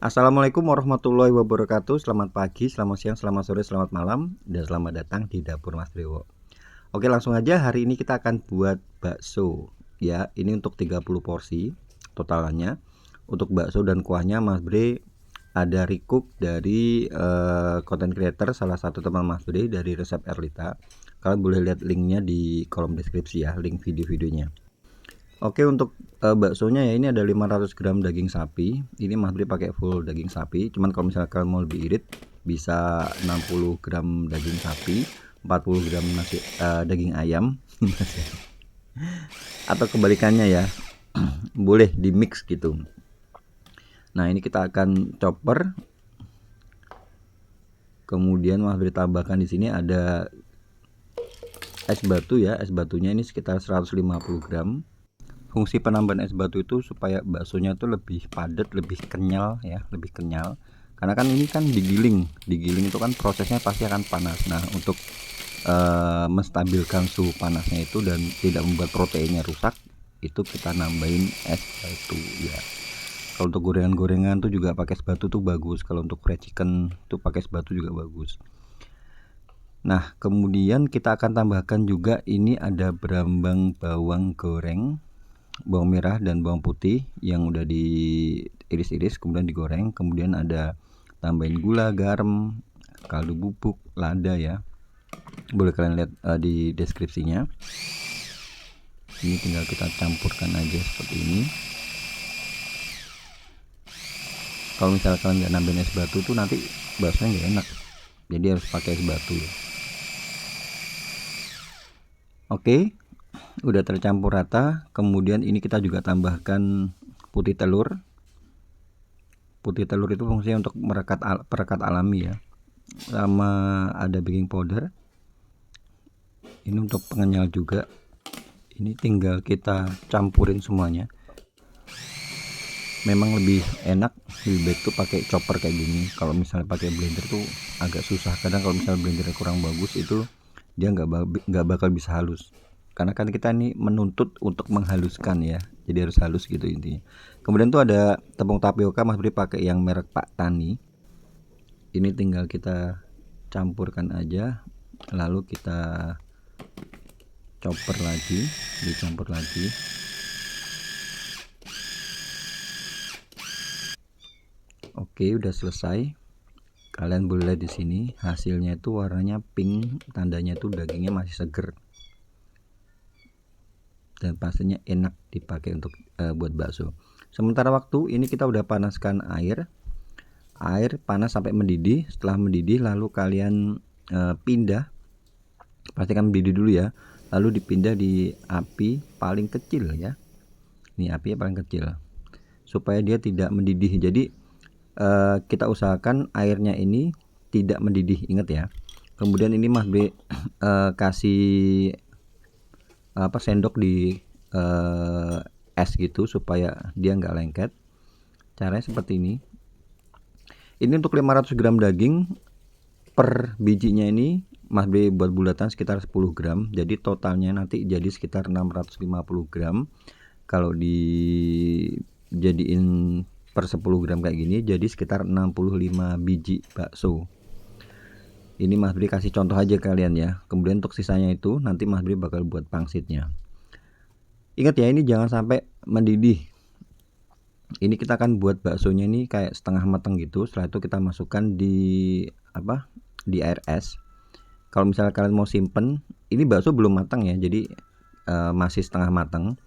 Assalamualaikum warahmatullahi wabarakatuh. Selamat pagi, selamat siang, selamat sore, selamat malam, dan selamat datang di dapur Mas Dewo. Oke, langsung aja. Hari ini kita akan buat bakso ya. Ini untuk 30 porsi totalannya. Untuk bakso dan kuahnya Mas Bre ada recook dari content creator salah satu teman Mas Bre dari resep Erlita. Kalian boleh lihat linknya di kolom deskripsi ya, link video-videonya. Oke, untuk baksonya ya, ini ada 500 gram daging sapi. Ini Mas Bri pakai full daging sapi. Cuman kalau misalnya kalian mau lebih irit, bisa 60 gram daging sapi, 40 gram daging ayam, atau kebalikannya ya. Boleh di mix gitu. Nah, ini kita akan chopper. Kemudian Mas Bri tambahkan di sini ada es batu ya. Es batunya ini sekitar 150 gram. Fungsi penambahan es batu itu supaya baksonya tuh lebih padat, lebih kenyal ya, lebih kenyal. Karena kan ini kan digiling itu kan prosesnya pasti akan panas. Nah, untuk menstabilkan suhu panasnya itu dan tidak membuat proteinnya rusak, itu kita nambahin es batu ya. Kalau untuk gorengan-gorengan tuh juga pakai es batu tuh bagus. Kalau untuk fried chicken tuh pakai es batu juga bagus. Nah, kemudian kita akan tambahkan juga ini ada berambang bawang goreng, bawang merah dan bawang putih yang udah diiris-iris kemudian digoreng. Kemudian ada tambahin gula, garam, kaldu bubuk, lada ya. Boleh kalian lihat di deskripsinya. Ini tinggal kita campurkan aja seperti ini. Kalau misalnya kalian nggak nambahin es batu tuh nanti baksonya nggak enak. Jadi harus pakai es batu ya. Oke, udah tercampur rata. Kemudian ini kita juga tambahkan putih telur. Putih telur itu fungsinya untuk perekat alami ya. Sama ada baking powder. Ini untuk pengenyal juga. Ini tinggal kita campurin semuanya. Memang lebih enak, lebih baik tuh pakai chopper kayak gini. Kalau misalnya pakai blender tuh agak susah. Kadang kalau misalnya blendernya kurang bagus itu dia nggak bakal bisa halus. Karena kan kita ini menuntut untuk menghaluskan ya, jadi harus halus gitu intinya. Kemudian tuh ada tepung tapioka, Mas Bri pakai yang merek Pak Tani. Ini tinggal kita campurkan aja, lalu kita chopper lagi, dicampur lagi. Oke, udah selesai. Kalian boleh lihat di sini hasilnya itu warnanya pink, tandanya itu dagingnya masih seger. Dan pastinya enak dipakai untuk buat bakso. Sementara waktu ini kita udah panaskan air panas sampai mendidih. Setelah mendidih lalu kalian pindah, pastikan mendidih dulu ya, lalu dipindah di api paling kecil ya. Ini apinya paling kecil supaya dia tidak mendidih. Jadi kita usahakan airnya ini tidak mendidih, ingat ya. Kemudian ini Mas B kasih sendok di es gitu supaya dia nggak lengket. Caranya seperti ini. Ini untuk 500 gram daging, per bijinya ini Mas B buat bulatan sekitar 10 gram. Jadi totalnya nanti jadi sekitar 650 gram. Kalau dijadiin per 10 gram kayak gini jadi sekitar 65 biji bakso. Ini Mas Bri kasih contoh aja kalian ya. Kemudian untuk sisanya itu nanti Mas Bri bakal buat pangsitnya. Ingat ya, ini jangan sampai mendidih. Ini kita akan buat baksonya ini kayak setengah matang gitu. Setelah itu kita masukkan di air es. Kalau misalnya kalian mau simpen, ini bakso belum matang ya, jadi masih setengah matang.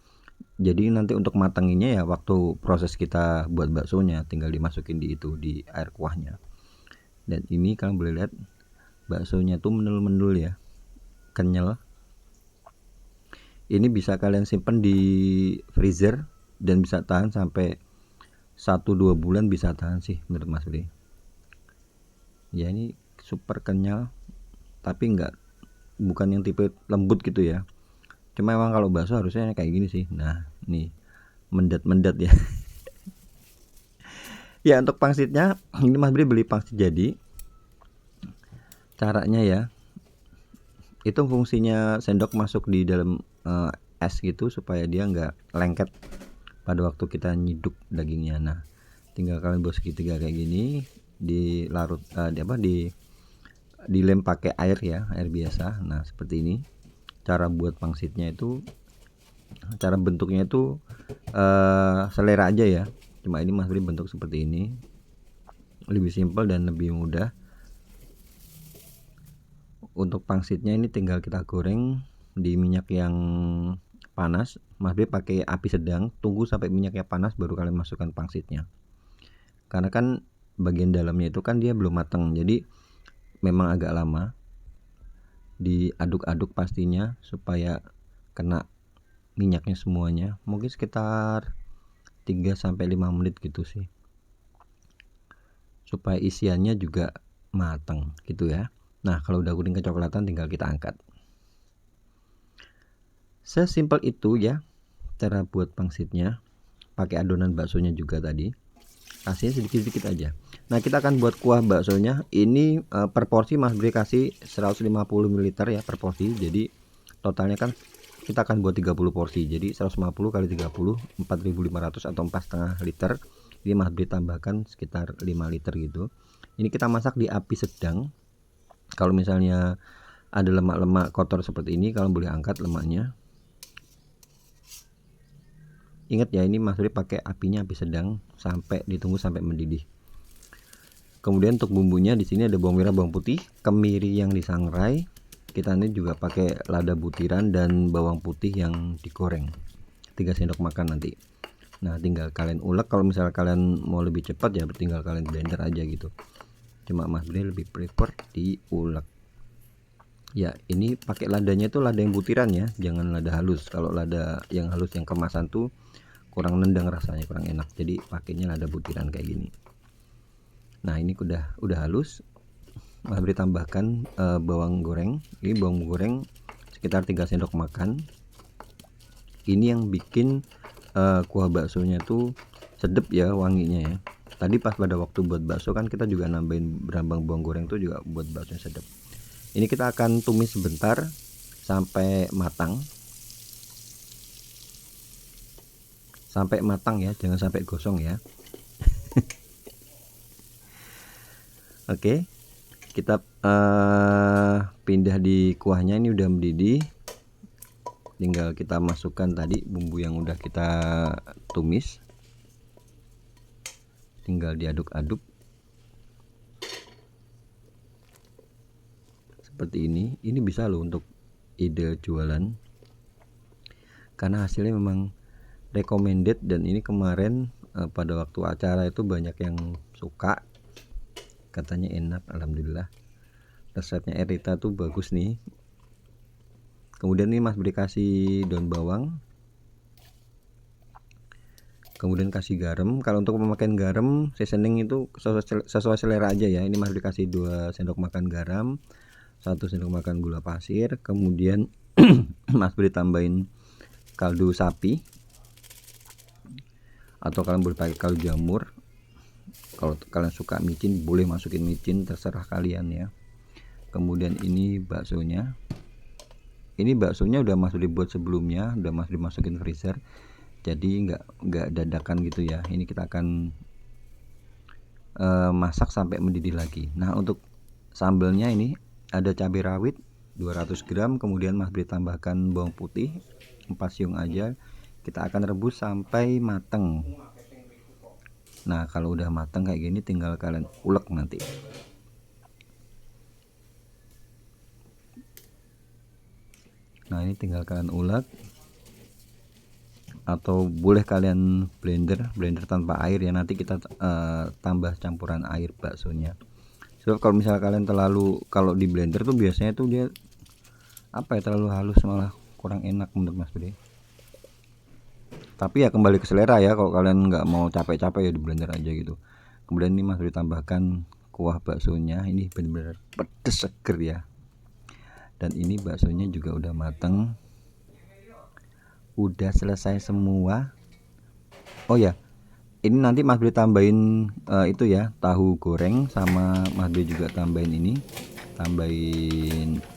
Jadi nanti untuk matanginnya ya waktu proses kita buat baksonya tinggal dimasukin di air kuahnya. Dan ini kalian boleh lihat baksonya tuh mendul-mendul ya, kenyal. Ini bisa kalian simpen di freezer dan bisa tahan sampai 1-2 bulan bisa tahan sih menurut Mas Bri. Ya ini super kenyal, tapi bukan yang tipe lembut gitu ya. Cuma emang kalau bakso harusnya kayak gini sih. Nah, nih mendat-mendat ya. Ya untuk pangsitnya ini Mas Bri beli pangsit jadi. Caranya ya, itu fungsinya sendok masuk di dalam es gitu supaya dia nggak lengket pada waktu kita nyiduk dagingnya. Nah, tinggal kalian buat segitiga kayak gini, dilarut dilem pakai air ya, air biasa. Nah seperti ini cara buat pangsitnya itu. Cara bentuknya itu selera aja ya, cuma ini Mas Bri bentuk seperti ini, lebih simpel dan lebih mudah. Untuk pangsitnya ini tinggal kita goreng di minyak yang panas. Mas Bri pakai api sedang, tunggu sampai minyaknya panas baru kalian masukkan pangsitnya, karena kan bagian dalamnya itu kan dia belum matang, jadi memang agak lama diaduk-aduk pastinya supaya kena minyaknya semuanya. Mungkin sekitar 3-5 menit gitu sih, supaya isiannya juga matang gitu ya. Nah kalau udah kuning kecoklatan tinggal kita angkat. Sesimpel itu ya cara buat pangsitnya. Pakai adonan baksonya juga tadi, kasihnya sedikit-sedikit aja. Nah kita akan buat kuah baksonya. Ini per porsi Mas Bri kasih 150 ml ya per porsi, jadi totalnya kan kita akan buat 30 porsi, jadi 150 kali 30 4.500 atau 4,5 liter. Ini Mas Bri tambahkan sekitar 5 liter gitu. Ini kita masak di api sedang. Kalau misalnya ada lemak-lemak kotor seperti ini, kalian boleh angkat lemaknya. Ingat ya, ini Mas Bri pakai apinya api sedang sampai ditunggu sampai mendidih. Kemudian untuk bumbunya di sini ada bawang merah, bawang putih, kemiri yang disangrai. Kita ini juga pakai lada butiran dan bawang putih yang digoreng 3 sendok makan nanti. Nah tinggal kalian ulek. Kalau misalnya kalian mau lebih cepat ya tinggal kalian blender aja gitu, cuma Mas Bri lebih prefer diulek ya. Ini pakai ladanya itu lada yang butiran ya, jangan lada halus. Kalau lada yang halus yang kemasan tuh kurang nendang rasanya, kurang enak, jadi pakainya lada butiran kayak gini. Nah ini udah halus. Mas Bri tambahkan bawang goreng. Ini bawang goreng sekitar 3 sendok makan. Ini yang bikin kuah baksonya tuh sedep ya, wanginya ya. Tadi pas pada waktu buat bakso kan kita juga nambahin berambang bawang goreng tuh juga buat baksonya sedep. Ini kita akan tumis sebentar sampai matang. Sampai matang ya, jangan sampai gosong ya. Oke, kita pindah di kuahnya. Ini udah mendidih, tinggal kita masukkan tadi bumbu yang udah kita tumis, tinggal diaduk-aduk seperti ini. Ini bisa loh untuk ide jualan, karena hasilnya memang recommended, dan ini kemarin pada waktu acara itu banyak yang suka, katanya enak. Alhamdulillah, resepnya Erita tuh bagus nih. Kemudian ini Mas Bri kasih daun bawang, kemudian kasih garam. Kalau untuk pemakaian garam seasoning itu sesuai selera aja ya. Ini Mas Bri kasih 2 sendok makan garam, 1 sendok makan gula pasir. Kemudian Mas Bri tambahin kaldu sapi, atau kalian boleh pakai kaldu jamur. Kalau kalian suka micin boleh masukin micin, terserah kalian ya. Kemudian ini baksonya. Ini baksonya udah Mas Bri buat sebelumnya, udah Mas Bri masukin freezer, jadi nggak dadakan gitu ya. Ini kita akan masak sampai mendidih lagi. Nah untuk sambelnya ini ada cabai rawit 200 gram, kemudian Mas Bri tambahkan bawang putih 4 siung aja. Kita akan rebus sampai mateng. Nah kalau udah mateng kayak gini tinggal kalian ulek nanti. Nah ini tinggal kalian ulek, atau boleh kalian blender tanpa air ya. Nanti kita tambah campuran air baksonya. So kalau misalnya kalian kalau di blender tuh biasanya tuh dia terlalu halus, malah kurang enak menurut Mas Bri. Tapi ya kembali ke selera ya, kalau kalian nggak mau capek-capek ya di blender aja gitu. Kemudian ini Mas Bri tambahkan kuah baksonya. Ini benar-benar pedes seger ya. Dan ini baksonya juga udah mateng, udah selesai semua. Oh ya, ini nanti Mas Bri tambahin itu ya, tahu goreng, sama Mas Bri juga tambahin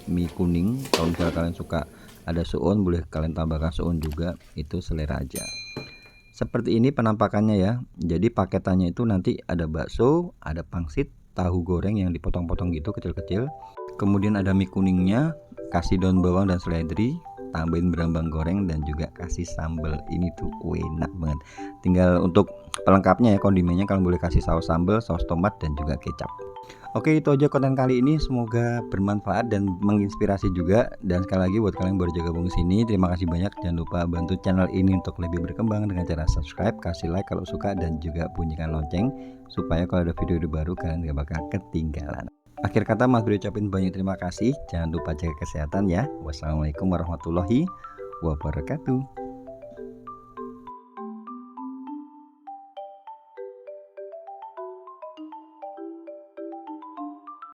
mie kuning. Kalau misalnya kalian suka ada soun, boleh kalian tambahkan soun juga, itu selera aja. Seperti ini penampakannya ya. Jadi paketannya itu nanti ada bakso, ada pangsit, tahu goreng yang dipotong-potong gitu kecil-kecil. Kemudian ada mie kuningnya, kasih daun bawang dan seledri, tambahin berambang goreng dan juga kasih sambal. Ini tuh enak banget. Tinggal untuk pelengkapnya ya, kondimennya kalian boleh kasih saus sambal, saus tomat dan juga kecap. Oke, itu aja konten kali ini, semoga bermanfaat dan menginspirasi juga. Dan sekali lagi buat kalian yang baru gabung di sini, terima kasih banyak. Jangan lupa bantu channel ini untuk lebih berkembang dengan cara subscribe, kasih like kalau suka, dan juga bunyikan lonceng supaya kalau ada video baru kalian gak bakal ketinggalan. Akhir kata Mas Bro ucapin banyak terima kasih. Jangan lupa jaga kesehatan ya. Wassalamualaikum warahmatullahi wabarakatuh.